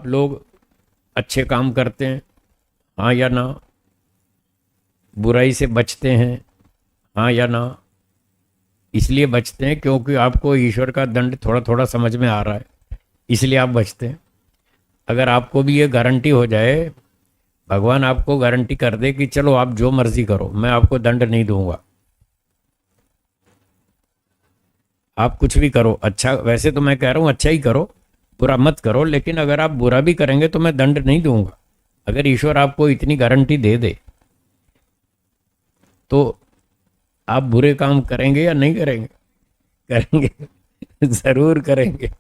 आप लोग अच्छे काम करते हैं, हाँ या ना? बुराई से बचते हैं, हाँ या ना? इसलिए बचते हैं क्योंकि आपको ईश्वर का दंड थोड़ा थोड़ा समझ में आ रहा है, इसलिए आप बचते हैं। अगर आपको भी ये गारंटी हो जाए, भगवान आपको गारंटी कर दे कि चलो आप जो मर्जी करो, मैं आपको दंड नहीं दूंगा, आप कुछ भी करो, अच्छा, वैसे तो मैं कह रहा हूं अच्छा ही करो, बुरा मत करो, लेकिन अगर आप बुरा भी करेंगे तो मैं दंड नहीं दूंगा। अगर ईश्वर आपको इतनी गारंटी दे दे तो आप बुरे काम करेंगे या नहीं करेंगे? करेंगे। जरूर करेंगे।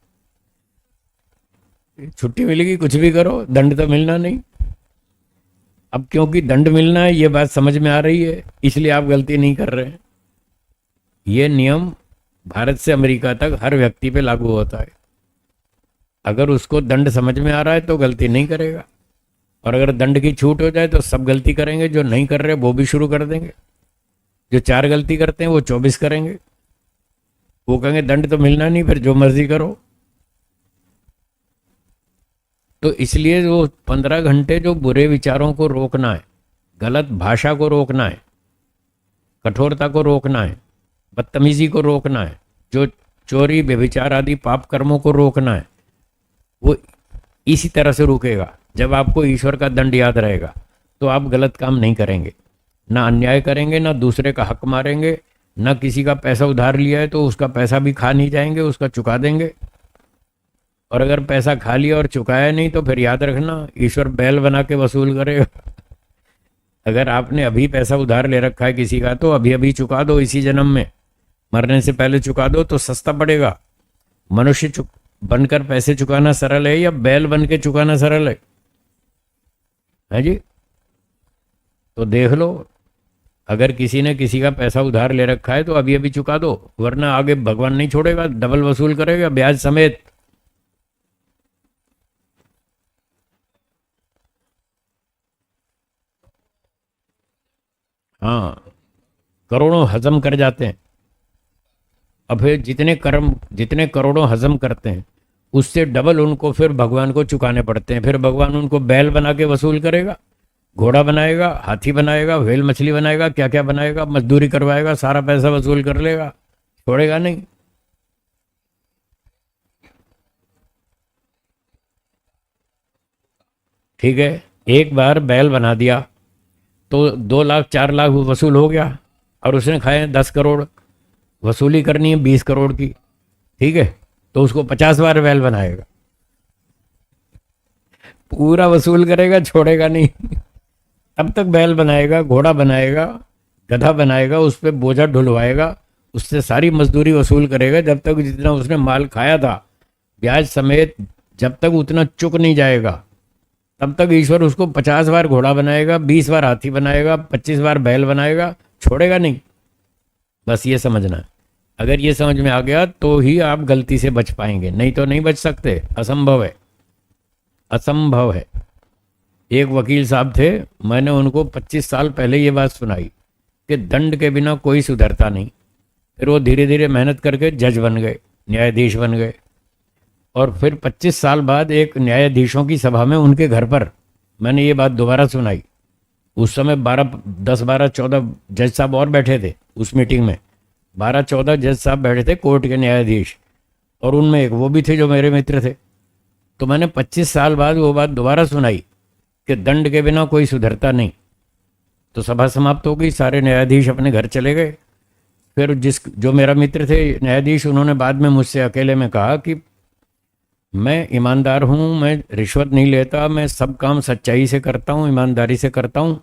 छुट्टी मिलेगी, कुछ भी करो, दंड तो मिलना नहीं। अब क्योंकि दंड मिलना है ये बात समझ में आ रही है, इसलिए आप गलती नहीं कर रहे हैं। ये नियम भारत से अमेरिका तक हर व्यक्ति पे लागू होता है। अगर उसको दंड समझ में आ रहा है तो गलती नहीं करेगा, और अगर दंड की छूट हो जाए तो सब गलती करेंगे, जो नहीं कर रहे वो भी शुरू कर देंगे, जो 4 गलती करते हैं वो 24 करेंगे। वो कहेंगे दंड तो मिलना नहीं, फिर जो मर्जी करो। तो इसलिए वो 15 घंटे जो बुरे विचारों को रोकना है, गलत भाषा को रोकना है, कठोरता को रोकना है, बदतमीजी को रोकना है, जो चोरी व्यभिचार आदि पाप कर्मों को रोकना है, वो इसी तरह से रुकेगा। जब आपको ईश्वर का दंड याद रहेगा तो आप गलत काम नहीं करेंगे, ना अन्याय करेंगे, ना दूसरे का हक मारेंगे, ना किसी का पैसा उधार लिया है तो उसका पैसा भी खा नहीं जाएंगे, उसका चुका देंगे। और अगर पैसा खा लिया और चुकाया नहीं तो फिर याद रखना ईश्वर बैल बना के वसूल करेगा। अगर आपने अभी पैसा उधार ले रखा है किसी का तो अभी अभी चुका दो, इसी जन्म में, मरने से पहले चुका दो तो सस्ता पड़ेगा। मनुष्य बनकर पैसे चुकाना सरल है या बैल बन के चुकाना सरल है जी? तो देख लो, अगर किसी ने किसी का पैसा उधार ले रखा है तो अभी अभी चुका दो, वरना आगे भगवान नहीं छोड़ेगा, डबल वसूल करेगा, ब्याज समेत। हाँ, करोड़ों हजम कर जाते हैं। अब फिर जितने करोड़ों हजम करते हैं उससे डबल उनको फिर भगवान को चुकाने पड़ते हैं। फिर भगवान उनको बैल बना के वसूल करेगा, घोड़ा बनाएगा, हाथी बनाएगा, व्हेल मछली बनाएगा, क्या क्या बनाएगा, मजदूरी करवाएगा, सारा पैसा वसूल कर लेगा, छोड़ेगा नहीं। ठीक है, एक बार बैल बना दिया तो 2 लाख 4 लाख वसूल हो गया, और उसने खाए 10 करोड़, वसूली करनी है 20 करोड़ की। ठीक है, तो उसको 50 बार बैल बनाएगा, पूरा वसूल करेगा, छोड़ेगा नहीं। तब तक बैल बनाएगा, घोड़ा बनाएगा, गधा बनाएगा, उस पर बोझा ढुलवाएगा, उससे सारी मजदूरी वसूल करेगा, जब तक जितना उसने माल खाया था ब्याज समेत, जब तक उतना चुक नहीं जाएगा तब तक ईश्वर उसको 50 बार घोड़ा बनाएगा, 20 बार हाथी बनाएगा, 25 बार बैल बनाएगा, छोड़ेगा नहीं। बस ये समझना है। अगर ये समझ में आ गया तो ही आप गलती से बच पाएंगे, नहीं तो नहीं बच सकते, असंभव है, असंभव है। एक वकील साहब थे, मैंने उनको 25 साल पहले ये बात सुनाई कि दंड के बिना कोई सुधरता नहीं। फिर वो धीरे धीरे मेहनत करके जज बन गए, न्यायाधीश बन गए, और फिर 25 साल बाद एक न्यायाधीशों की सभा में उनके घर पर मैंने ये बात दोबारा सुनाई। उस समय 10 12 14 जज साहब और बैठे थे उस मीटिंग में, 12 14 जज साहब बैठे थे, कोर्ट के न्यायाधीश, और उनमें एक वो भी थे जो मेरे मित्र थे। तो मैंने 25 साल बाद वो बात दोबारा सुनाई कि दंड के बिना कोई सुधरता नहीं। तो सभा समाप्त हो गई, सारे न्यायाधीश अपने घर चले गए। फिर जो मेरा मित्र थे न्यायाधीश, उन्होंने बाद में मुझसे अकेले में कहा कि मैं ईमानदार हूँ, मैं रिश्वत नहीं लेता, मैं सब काम सच्चाई से करता हूँ, ईमानदारी से करता हूँ।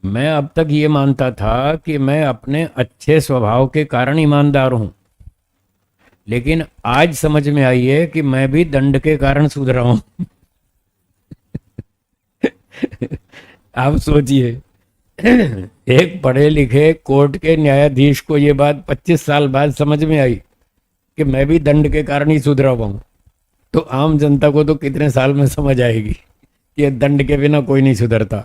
मैं अब तक ये मानता था कि मैं अपने अच्छे स्वभाव के कारण ईमानदार हूँ, लेकिन आज समझ में आई है कि मैं भी दंड के कारण सुधरा हूँ। आप सोचिए, एक पढ़े लिखे कोर्ट के न्यायाधीश को ये बात 25 साल बाद समझ में आई कि मैं भी दंड के कारण ही सुधरा हुआ हूं, तो आम जनता को तो कितने साल में समझ आएगी कि ये दंड के बिना कोई नहीं सुधरता।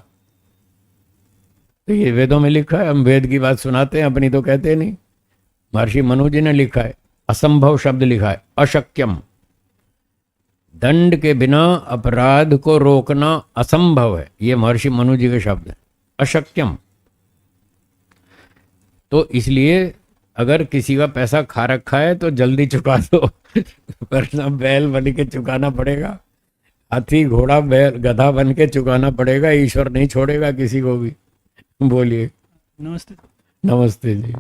तो ये वेदों में लिखा है, हम वेद की बात सुनाते हैं, अपनी तो कहते नहीं। महर्षि मनु जी ने लिखा है, असंभव शब्द लिखा है, अशक्यम। दंड के बिना अपराध को रोकना असंभव है, ये महर्षि मनु जी के शब्द हैं, अशक्यम। तो इसलिए अगर किसी का पैसा खा रखा है तो जल्दी चुका दो वरना बैल बन के चुकाना पड़ेगा, हाथी घोड़ा बैल गधा बन के चुकाना पड़ेगा, ईश्वर नहीं छोड़ेगा किसी को भी। बोलिए। नमस्ते। नमस्ते जी।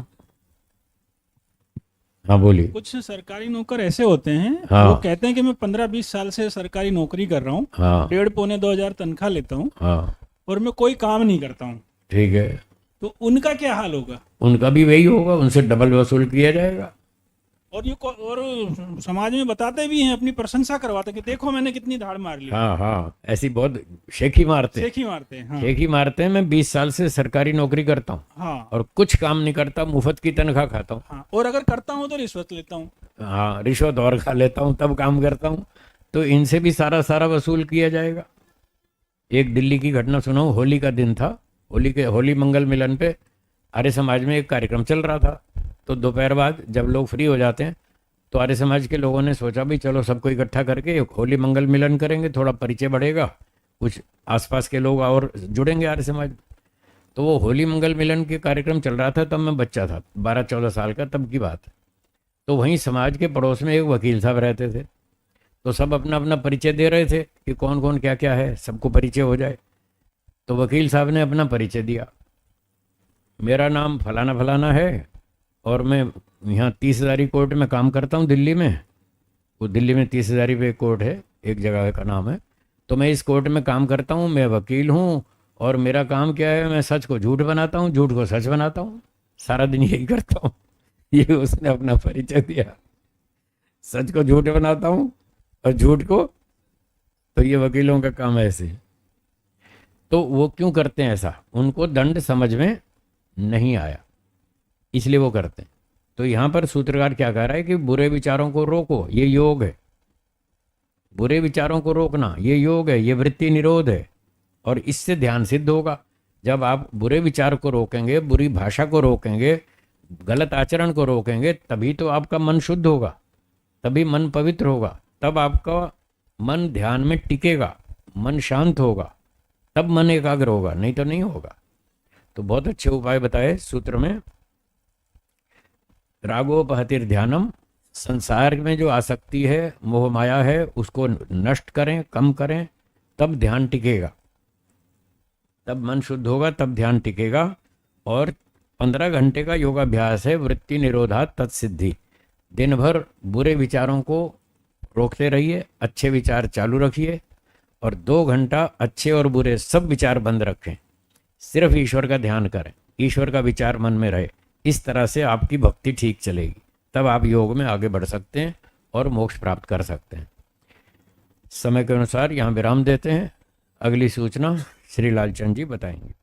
हाँ बोलिए। कुछ सरकारी नौकर ऐसे होते हैं, हाँ। वो कहते हैं कि मैं 15-20 साल से सरकारी नौकरी कर रहा हूँ, हाँ 1,500-2,000 तनख्वाह लेता हूँ हाँ और मैं कोई काम नहीं करता हूँ, ठीक है, तो उनका क्या हाल होगा? उनका भी वही होगा, उनसे डबल वसूल किया जाएगा। और और समाज में बताते भी हैं, अपनी प्रशंसा करवाते हैं कि देखो मैंने कितनी धाड़ मार ली। हाँ हाँ, ऐसी बहुत शेखी मारते सेखी मारते हैं। हाँ शेखी मारते हैं। मैं 20 साल से सरकारी नौकरी करता हूँ हाँ और कुछ काम नहीं करता, मुफ्त की तनख्वाह खाता हूँ। हाँ, और अगर करता हूँ तो रिश्वत लेता हूँ। हाँ, रिश्वत और खा लेता हूँ तब काम करता हूँ, तो इनसे भी सारा सारा वसूल किया जाएगा। एक दिल्ली की घटना सुनाऊँ, होली का दिन था, होली मंगल मिलन पे आर्य समाज में एक कार्यक्रम चल रहा था। तो दोपहर बाद जब लोग फ्री हो जाते हैं तो आर्य समाज के लोगों ने सोचा भी चलो सबको इकट्ठा करके एक होली मंगल मिलन करेंगे, थोड़ा परिचय बढ़ेगा, कुछ आसपास के लोग और जुड़ेंगे आर्य समाज। तो वो होली मंगल मिलन के कार्यक्रम चल रहा था, तब मैं बच्चा था, 12-14 साल का, तब की बात है। तो वहीं समाज के पड़ोस में एक वकील साहब रहते थे, तो सब अपना अपना परिचय दे रहे थे कि कौन कौन क्या क्या है, सबको परिचय हो जाए। तो वकील साहब ने अपना परिचय दिया, मेरा नाम फलाना फलाना है और मैं यहाँ 30,000 कोर्ट में काम करता हूँ दिल्ली में। वो दिल्ली में 30,000 पे एक कोर्ट है, एक जगह का नाम है। तो मैं इस कोर्ट में काम करता हूँ, मैं वकील हूँ और मेरा काम क्या है, मैं सच को झूठ बनाता हूँ, झूठ को सच बनाता हूँ, सारा दिन यही करता हूँ। ये उसने अपना परिचय दिया, सच को झूठ बनाता हूँ और झूठ को, तो ये वकीलों का काम है ऐसे। तो वो क्यों करते हैं ऐसा, उनको दंड समझ में नहीं आया इसलिए वो करते हैं। तो यहाँ पर सूत्रकार क्या कह रहा है कि बुरे विचारों को रोको, ये योग है। बुरे विचारों को रोकना ये योग है, ये वृत्ति निरोध है, और इससे ध्यान सिद्ध होगा। जब आप बुरे विचार को रोकेंगे, बुरी भाषा को रोकेंगे, गलत आचरण को रोकेंगे, तभी तो आपका मन शुद्ध होगा, तभी मन पवित्र होगा, तब आपका मन ध्यान में टिकेगा, मन शांत होगा, तब मन एकाग्र होगा, नहीं तो नहीं होगा। तो बहुत अच्छे उपाय बताए सूत्र में। रागोपहतिर ध्यानम, संसार में जो आसक्ति है, मोह माया है, उसको नष्ट करें, कम करें, तब ध्यान टिकेगा, तब मन शुद्ध होगा, तब ध्यान टिकेगा। और 15 घंटे का योगाभ्यास है, वृत्ति निरोधा तत्सिद्धि। दिन भर बुरे विचारों को रोकते रहिए, अच्छे विचार चालू रखिए, और 2 घंटा अच्छे और बुरे सब विचार बंद रखें, सिर्फ ईश्वर का ध्यान करें, ईश्वर का विचार मन में रहे। इस तरह से आपकी भक्ति ठीक चलेगी, तब आप योग में आगे बढ़ सकते हैं और मोक्ष प्राप्त कर सकते हैं। समय के अनुसार यहाँ विराम देते हैं। अगली सूचना श्री लालचंद जी बताएंगे।